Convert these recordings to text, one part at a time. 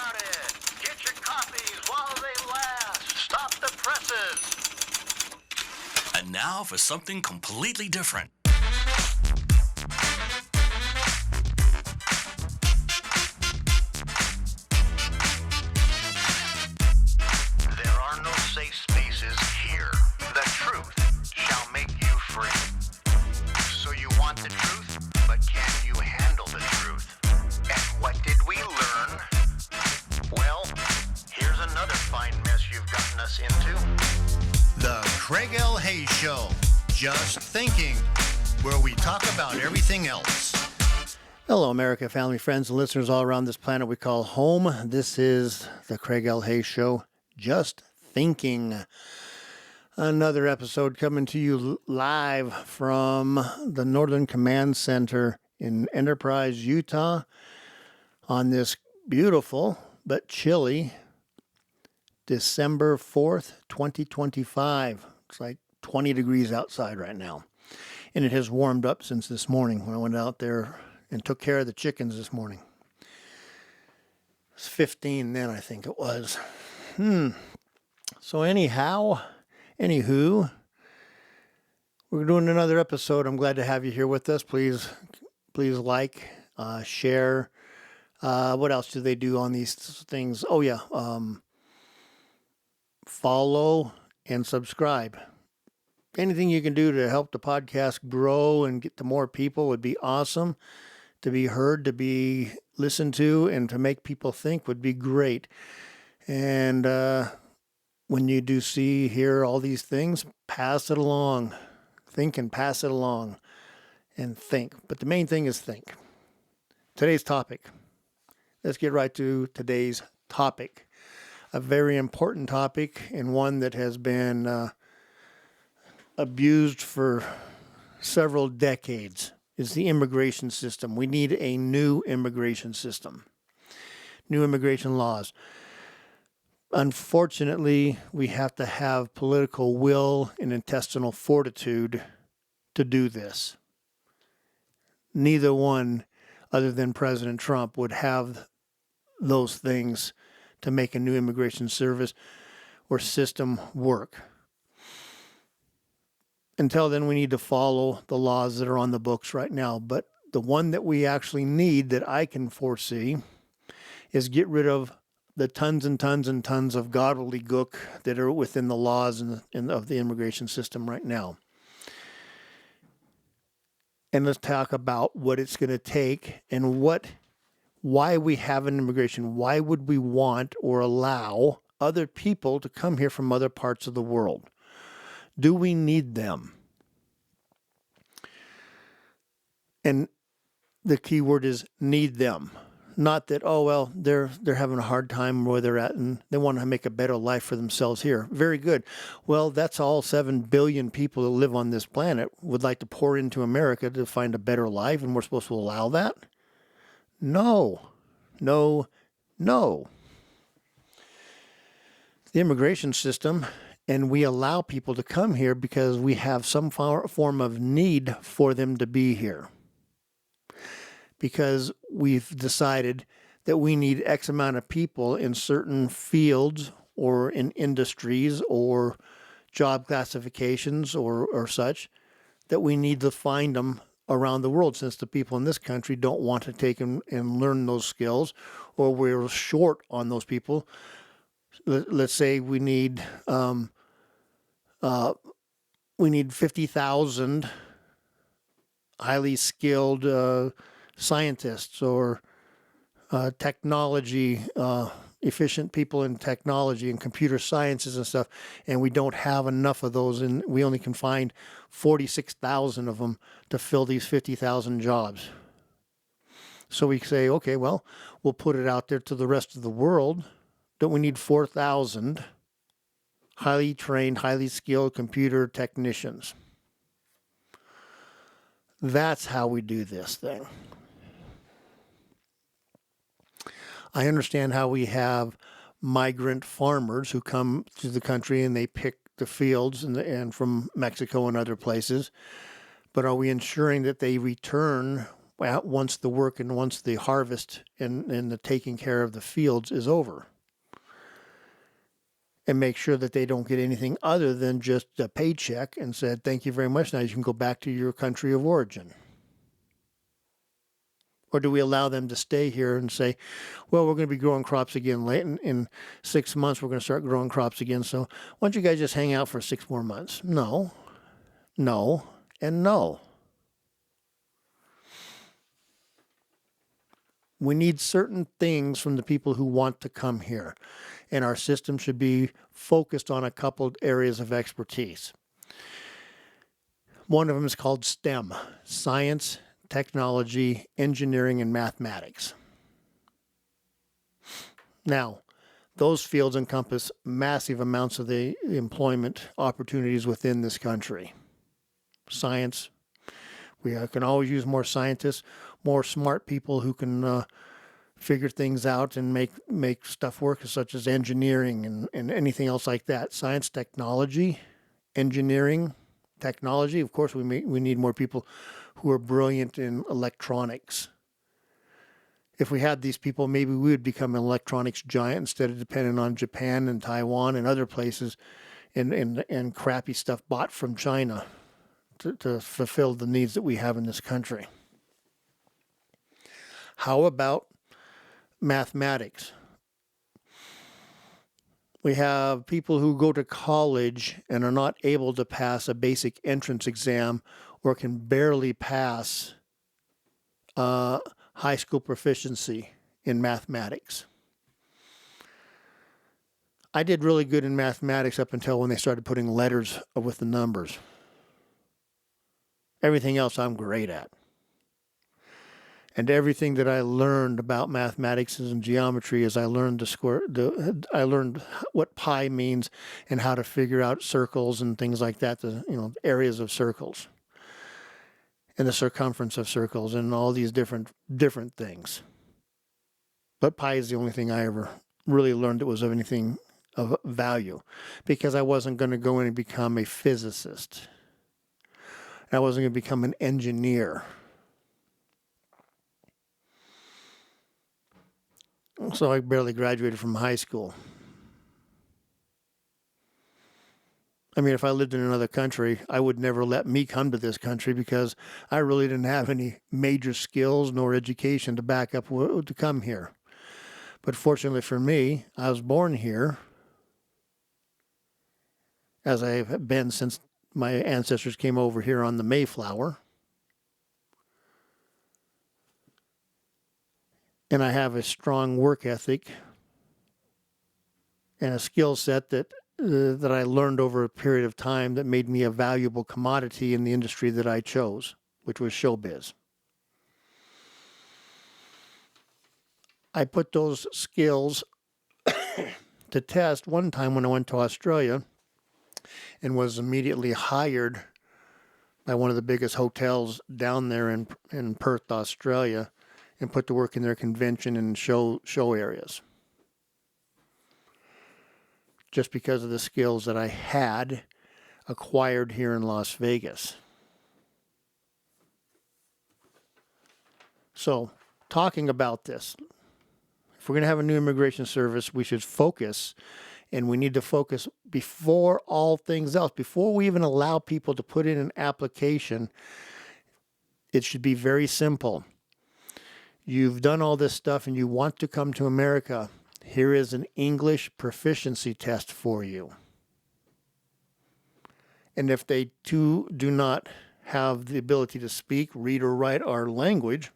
started. Get your copies while they last. Stop the presses. And now for something completely different. There are no safe spaces here. The truth shall make you free. So you want the truth, but can you handle the truth? And what did we learn? Well, here's another fine mess you've gotten us into. The Craig L. Hayes Show. Just thinking, where we talk about everything else. Hello, America, family, friends, and listeners all around this planet we call home. This is the Craig L. Hayes Show. Just thinking. Another episode coming to you live from the Northern Command Center in Enterprise, Utah, on this beautiful but chilly December 4th, 2025. It's like 20 degrees outside right now. And it has warmed up since this morning when I went out there and took care of the chickens this morning. It was 15 then, I think it was. So anywho, we're doing another episode. I'm glad to have you here with us. Please like, share. What else do they do on these things? Oh yeah, follow and subscribe. Anything you can do to help the podcast grow and get to more people would be awesome. To be heard, to be listened to, and to make people think would be great. And when you do hear all these things, pass it along. Think and pass it along. And think. But the main thing is think. Today's topic. Let's get right to today's topic. A very important topic, and one that has been abused for several decades, is the immigration system. We need a new immigration system. New immigration laws. Unfortunately, we have to have political will and intestinal fortitude to do this. Neither one, other than President Trump, would have those things to make a new immigration service or system work. Until then, we need to follow the laws that are on the books right now. But the one that we actually need, that I can foresee, is get rid of the tons and tons and tons of gobbledygook that are within the laws of the immigration system right now. And let's talk about what it's going to take and why we have an immigration. Why would we want or allow other people to come here from other parts of the world? Do we need them? And the key word is need them. Not that, oh, well, they're having a hard time where they're at and they want to make a better life for themselves here. Very good. Well, that's all 7 billion people that live on this planet would like to pour into America to find a better life, and we're supposed to allow that? No. The immigration system, and we allow people to come here because we have some form of need for them to be here. Because we've decided that we need X amount of people in certain fields or in industries or job classifications or such, that we need to find them around the world, since the people in this country don't want to take and learn those skills, or we're short on those people. Let's say we need 50,000 highly skilled scientists or technology, efficient people in technology and computer sciences and stuff, and we don't have enough of those, and we only can find 46,000 of them to fill these 50,000 jobs. So we say, okay, well, we'll put it out there to the rest of the world. Don't we need 4,000 highly trained, highly skilled computer technicians? That's how we do this thing. I understand how we have migrant farmers who come to the country and they pick the fields and from Mexico and other places. But are we ensuring that they return once the work and once the harvest and the taking care of the fields is over. And make sure that they don't get anything other than just a paycheck and said, thank you very much, now you can go back to your country of origin. Or do we allow them to stay here and say, well, we're going to be growing crops again late in 6 months, we're going to start growing crops again, so why don't you guys just hang out for 6 more months? No, and no. We need certain things from the people who want to come here, and our system should be focused on a couple areas of expertise. One of them is called STEM, science, technology, engineering, and mathematics. Now, those fields encompass massive amounts of the employment opportunities within this country. Science, we can always use more scientists, more smart people who can figure things out and make stuff work, such as engineering and anything else like that. Science, technology, engineering, technology. Of course, we need more people who are brilliant in electronics. If we had these people, maybe we would become an electronics giant instead of depending on Japan and Taiwan and other places and crappy stuff bought from China to fulfill the needs that we have in this country. How about mathematics? We have people who go to college and are not able to pass a basic entrance exam or can barely pass high school proficiency in mathematics. I did really good in mathematics up until when they started putting letters with the numbers. Everything else I'm great at. And everything that I learned about mathematics and geometry is I learned I learned what pi means and how to figure out circles and things like that, areas of circles and the circumference of circles and all these different things. But pi is the only thing I ever really learned that was of anything of value, because I wasn't going to go in and become a physicist. I wasn't going to become an engineer. So I barely graduated from high school. I mean, if I lived in another country, I would never let me come to this country because I really didn't have any major skills nor education to back up to come here. But fortunately for me, I was born here, as I have been since my ancestors came over here on the Mayflower. And I have a strong work ethic and a skill set that I learned over a period of time that made me a valuable commodity in the industry that I chose, which was showbiz. I put those skills to test one time when I went to Australia and was immediately hired by one of the biggest hotels down there in Perth, Australia, and put to work in their convention and show areas. Just because of the skills that I had acquired here in Las Vegas. So, talking about this, if we're going to have a new immigration service, we should focus, and we need to focus before all things else. Before we even allow people to put in an application, it should be very simple. You've done all this stuff and you want to come to America. Here is an English proficiency test for you. And if they do not have the ability to speak, read, or write our language,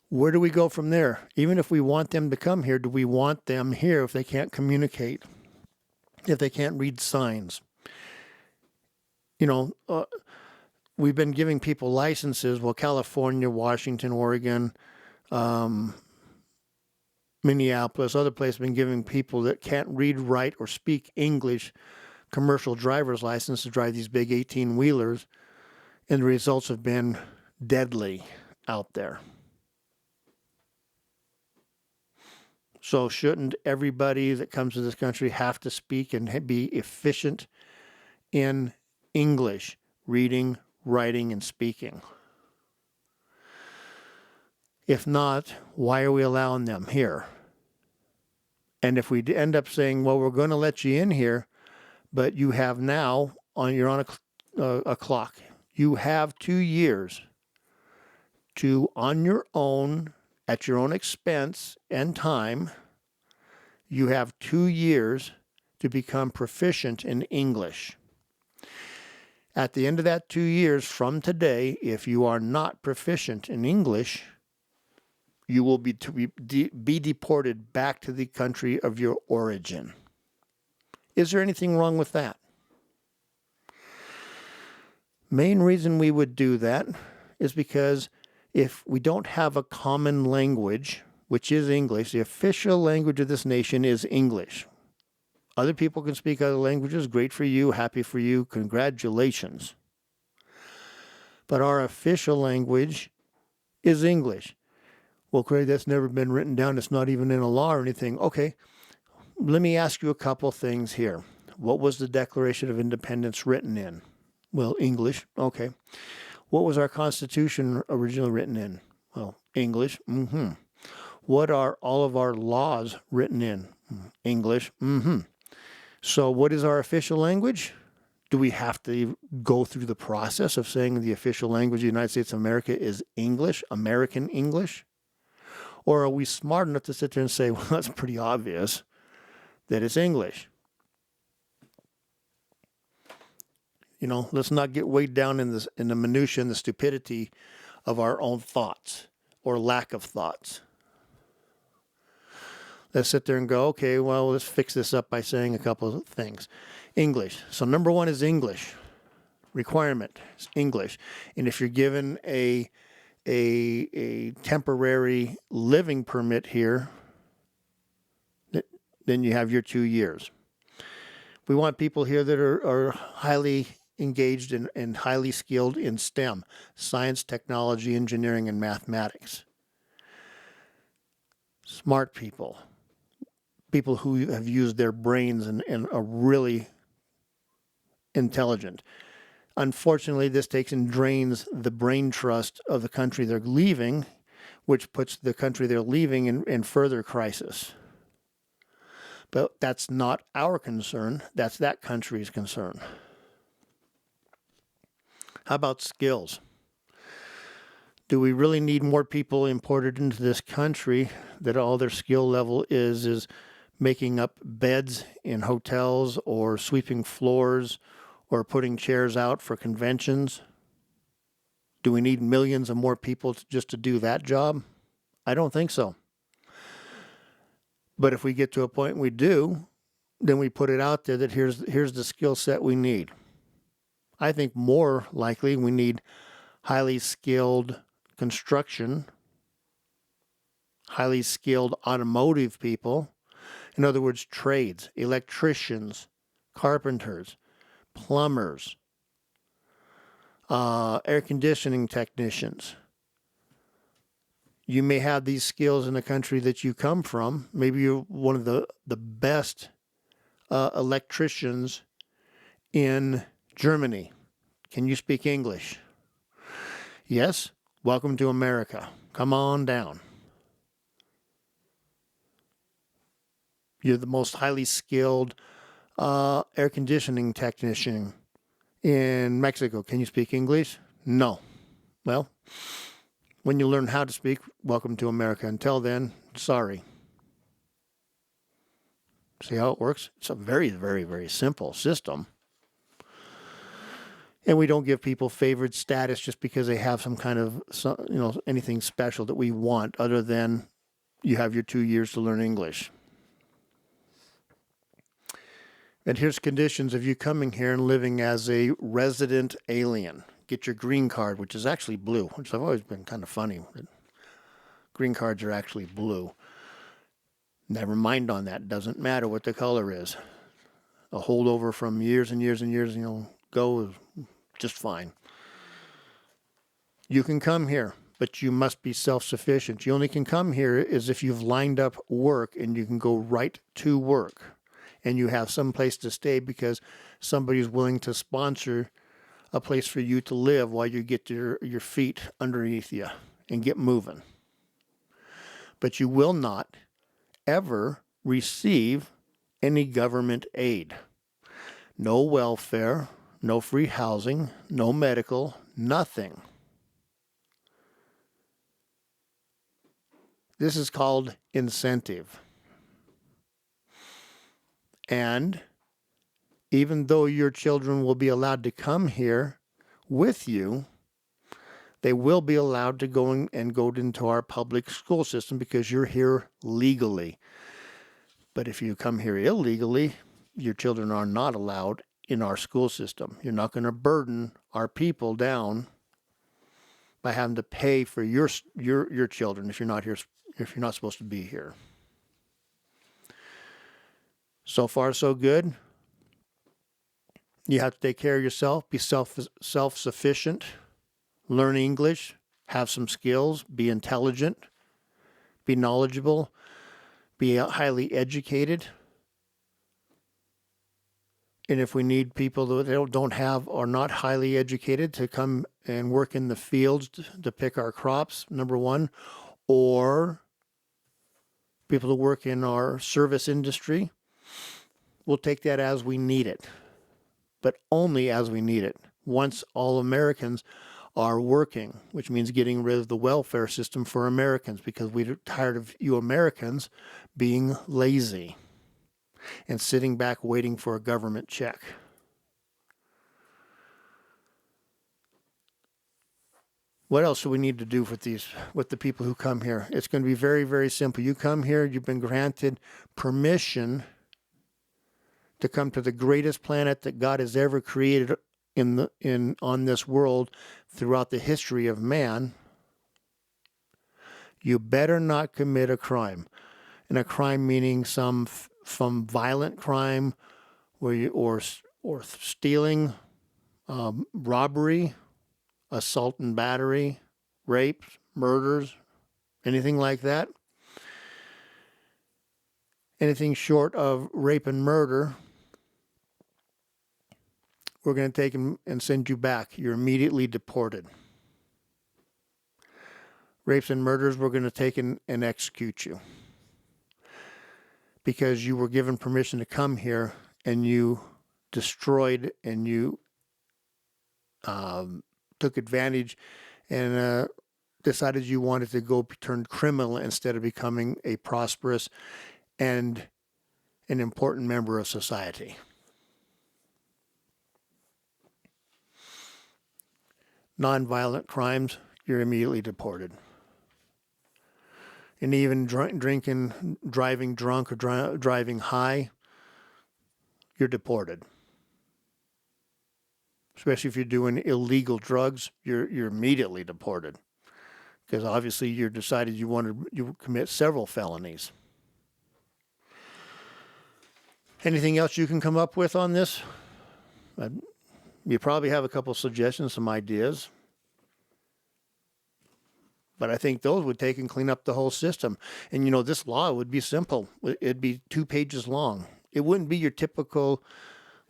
where do we go from there? Even if we want them to come here, do we want them here if they can't communicate? If they can't read signs? We've been giving people licenses. Well, California, Washington, Oregon, Minneapolis, other places have been giving people that can't read, write, or speak English commercial driver's license to drive these big 18-wheelers, and the results have been deadly out there. So shouldn't everybody that comes to this country have to speak and be efficient in English, reading, writing, and speaking? If not, why are we allowing them here? And if we end up saying, well, we're going to let you in here, but you have now, you're on a clock, you have 2 years to, on your own, at your own expense and time, you have 2 years to become proficient in English. At the end of that 2 years from today, if you are not proficient in English, you will be deported back to the country of your origin. Is there anything wrong with that? Main reason we would do that is because if we don't have a common language, which is English, the official language of this nation is English. Other people can speak other languages. Great for you. Happy for you. Congratulations. But our official language is English. Well, Craig, that's never been written down. It's not even in a law or anything. Okay, let me ask you a couple things here. What was the Declaration of Independence written in? Well, English. Okay. What was our Constitution originally written in? Well, English. What are all of our laws written in? English. So what is our official language? Do we have to go through the process of saying the official language of the United States of America is English, American English? Or are we smart enough to sit there and say, well, that's pretty obvious that it's English? You know, let's not get weighed down in the minutia and the stupidity of our own thoughts or lack of thoughts. Let's sit there and go, okay, well, let's fix this up by saying a couple of things. English. So number one is English. Requirement is English. And if you're given a temporary living permit here, then you have your 2 years. We want people here that are highly engaged and highly skilled in STEM, science, technology, engineering, and mathematics. Smart people. People who have used their brains and are really intelligent. Unfortunately, this takes and drains the brain trust of the country they're leaving, which puts the country they're leaving in further crisis. But that's not our concern. That's that country's concern. How about skills? Do we really need more people imported into this country that all their skill level is making up beds in hotels or sweeping floors or putting chairs out for conventions? Do we need millions of more people just to do that job? I don't think so. But if we get to a point we do, then we put it out there that here's the skill set we need. I think more likely we need highly skilled construction, highly skilled automotive people. In other words, trades, electricians, carpenters, plumbers, air conditioning technicians. You may have these skills in the country that you come from. Maybe you're one of the best electricians in Germany. Can you speak English? Yes? Welcome to America. Come on down. You're the most highly skilled air conditioning technician in Mexico. Can you speak English? No. Well, when you learn how to speak, welcome to America. Until then, sorry. See how it works? It's a very, very, very simple system. And we don't give people favored status just because they have some kind of, anything special that we want other than you have your 2 years to learn English. And here's conditions of you coming here and living as a resident alien. Get your green card, which is actually blue, which I've always been kind of funny. Green cards are actually blue. Never mind on that. Doesn't matter what the color is. A holdover from years and years and years, go is just fine. You can come here, but you must be self-sufficient. You only can come here is if you've lined up work and you can go right to work. And you have some place to stay because somebody's willing to sponsor a place for you to live while you get your feet underneath you and get moving. but you will not ever receive any government aid. No welfare, no free housing, no medical, nothing. This is called incentive. And even though your children will be allowed to come here with you, they will be allowed to go into our public school system because you're here legally. But if you come here illegally, your children are not allowed in our school system. You're not going to burden our people down by having to pay for your children if you're not here, if you're not supposed to be here. So far, so good. You have to take care of yourself, be self-sufficient, learn English, have some skills, be intelligent, be knowledgeable, be highly educated. And if we need people that don't have or not highly educated to come and work in the fields to pick our crops, number one, or people to work in our service industry, we'll take that as we need it, but only as we need it. Once all Americans are working, which means getting rid of the welfare system for Americans, because we're tired of you Americans being lazy and sitting back waiting for a government check. What else do we need to do with the people who come here? It's going to be very, very simple. You come here, you've been granted permission to come to the greatest planet that God has ever created on this world throughout the history of man. You better not commit a crime. And a crime meaning some violent crime or stealing, robbery, assault and battery, rape, murders, anything like that. Anything short of rape and murder, we're going to take and send you back. You're immediately deported. Rapes and murders, we're going to take and execute you. Because you were given permission to come here and you destroyed and you took advantage and decided you wanted to go turn criminal instead of becoming a prosperous and an important member of society. Nonviolent crimes, you're immediately deported. And even drinking, driving drunk or driving high, you're deported. Especially if you're doing illegal drugs, you're immediately deported. Because obviously you decided you commit several felonies. Anything else you can come up with on this? You probably have a couple suggestions, some ideas. But I think those would take and clean up the whole system. And, this law would be simple. It'd be 2 pages long. It wouldn't be your typical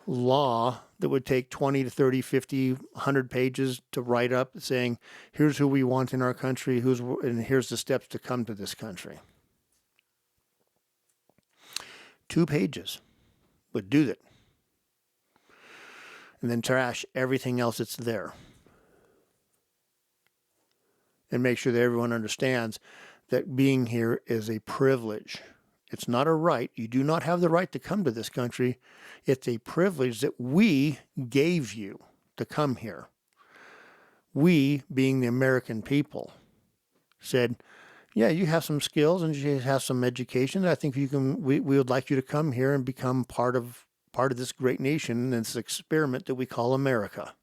law that would take 20 to 30, 50, 100 pages to write up saying, here's who we want in our country, and here's the steps to come to this country. 2 pages would do that. And then trash everything else that's there. And make sure that everyone understands that being here is a privilege. It's not a right. You do not have the right to come to this country. It's a privilege that we gave you to come here. We, being the American people, said, yeah, you have some skills and you have some education. I think we would like you to come here and become part of this great nation and this experiment that we call America.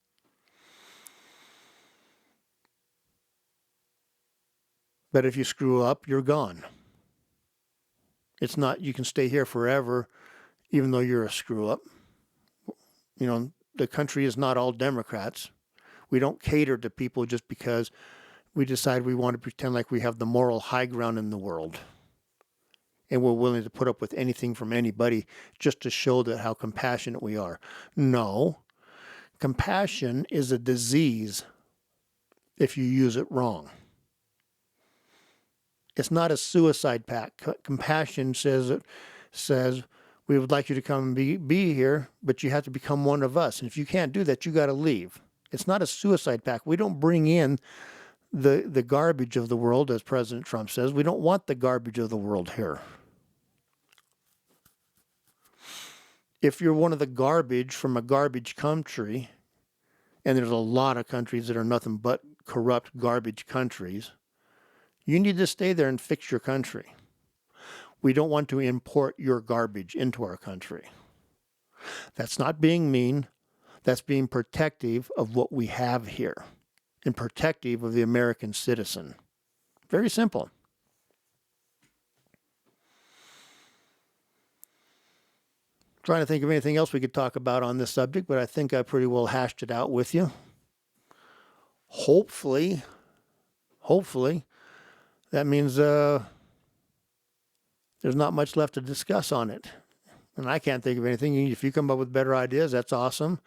But if you screw up, you're gone. It's not, you can stay here forever, even though you're a screw up. The country is not all Democrats. We don't cater to people just because we decide we want to pretend like we have the moral high ground in the world. And we're willing to put up with anything from anybody just to show that how compassionate we are. No. Compassion is a disease if you use it wrong. It's not a suicide pact. Compassion says we would like you to come and be here, but you have to become one of us. And if you can't do that, you got to leave. It's not a suicide pact. We don't bring in the garbage of the world, as President Trump says. We don't want the garbage of the world here. If you're one of the garbage from a garbage country, and there's a lot of countries that are nothing but corrupt garbage countries, you need to stay there and fix your country. We don't want to import your garbage into our country. That's not being mean. That's being protective of what we have here and protective of the American citizen. Very simple. Trying to think of anything else we could talk about on this subject, but I think I pretty well hashed it out with you. Hopefully, that means there's not much left to discuss on it. And I can't think of anything. If you come up with better ideas, that's awesome.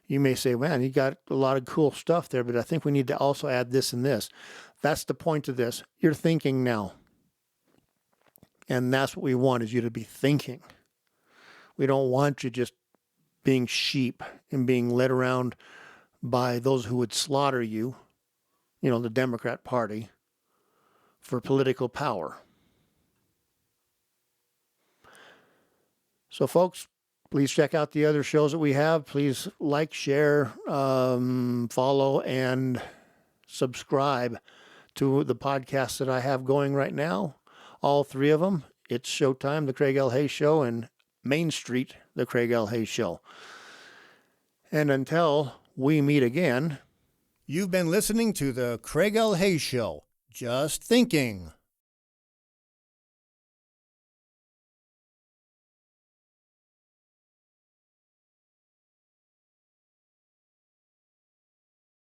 You may say, man, you got a lot of cool stuff there, but I think we need to also add this and this. That's the point of this. You're thinking now. And that's what we want, is you to be thinking. We don't want you just being sheep and being led around by those who would slaughter you, the Democrat Party, for political power. So, folks, please check out the other shows that we have. Please like, share, follow, and subscribe to the podcasts that I have going right now. All three of them. It's Showtime, The Craig L. Hayes Show, and Main Street, The Craig L. Hayes Show. And until we meet again, you've been listening to The Craig L. Hayes Show. Just thinking.